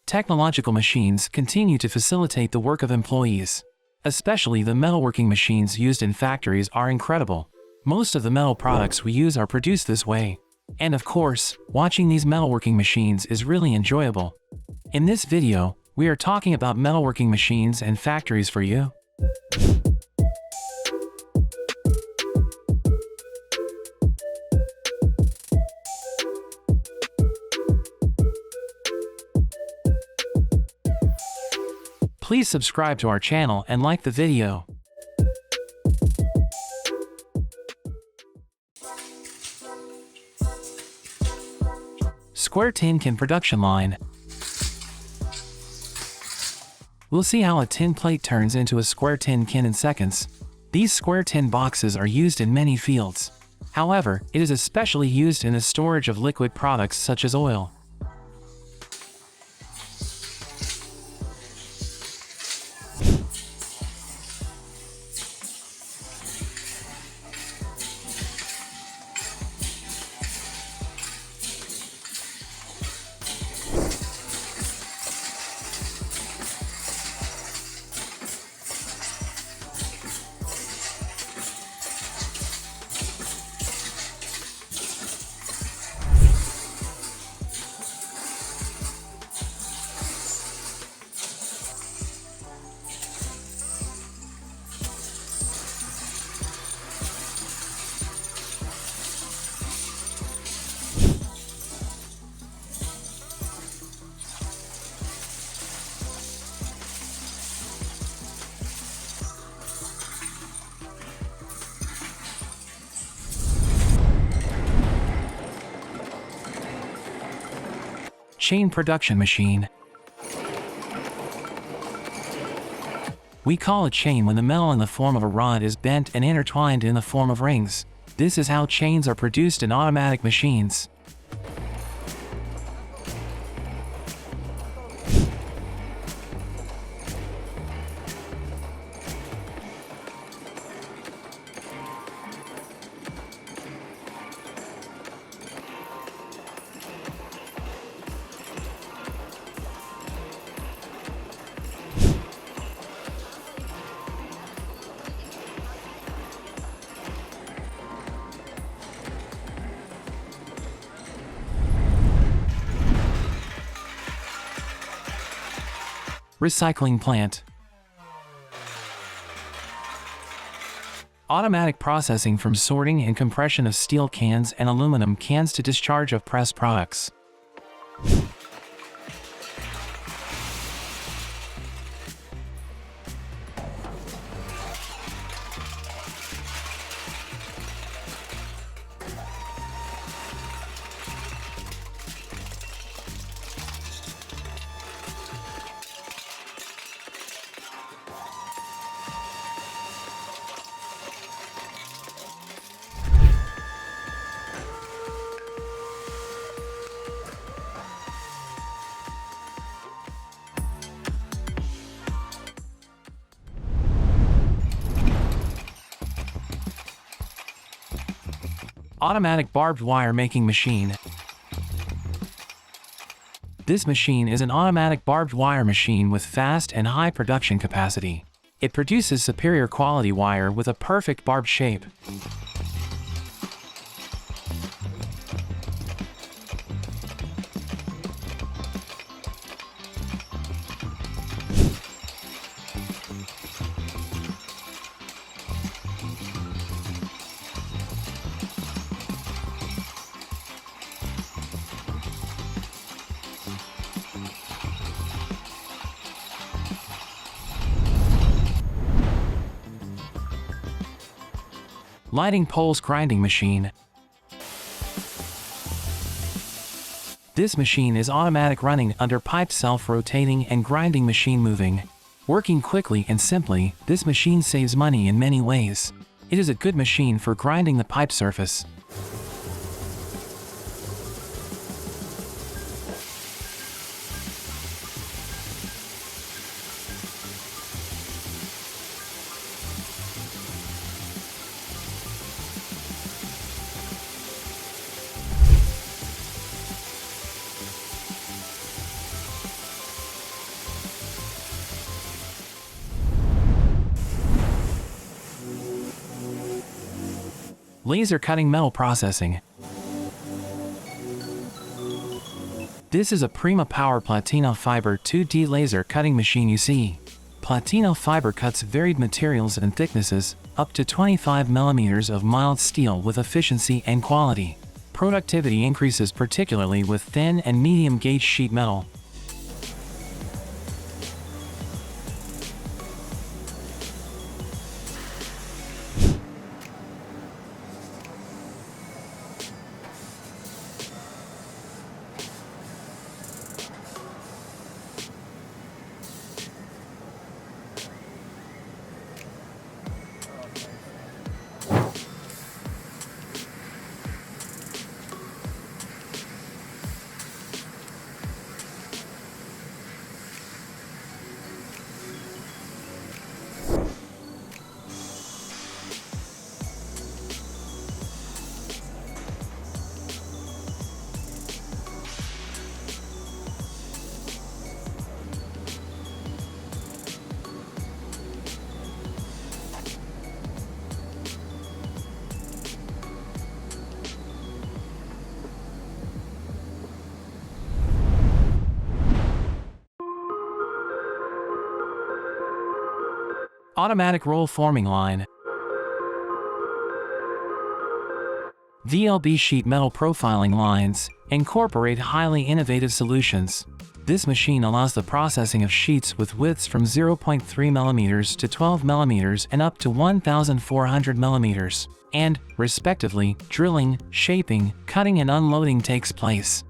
Technological machines continue to facilitate the work of employees. Especially the metalworking machines used in factories are incredible. Most of the metal products we use are produced this way. And of course, watching these metalworking machines is really enjoyable. In this video, we are talking about metalworking machines and factories for you. Please subscribe to our channel and like the video. Square tin can production line. We'll see how a tin plate turns into a square tin can in seconds. These square tin boxes are used in many fields. However, it is especially used in the storage of liquid products such as oil. Chain production machine. We call a chain when the metal in the form of a rod is bent and intertwined in the form of rings. This is how chains are produced in automatic machines. Recycling plant. Automatic processing from sorting and compression of steel cans and aluminum cans to discharge of pressed products. Automatic barbed wire making machine. This machine is an automatic barbed wire machine with fast and high production capacity. It produces superior quality wire with a perfect barbed shape. Lighting poles grinding machine. This machine is automatic, running under pipe, self-rotating and grinding machine moving. Working quickly and simply, this machine saves money in many ways. It is a good machine for grinding the pipe surface. Laser cutting metal processing. This is a Prima Power Platino Fiber 2D laser cutting machine. You see, Platino fiber cuts varied materials and thicknesses, up to 25 mm of mild steel with efficiency and quality. Productivity increases particularly with thin and medium gauge sheet metal. Automatic roll forming line. VLB sheet metal profiling lines incorporate highly innovative solutions. This machine allows the processing of sheets with widths from 0.3 mm to 12 mm and up to 1,400 mm, and, respectively, drilling, shaping, cutting and unloading takes place.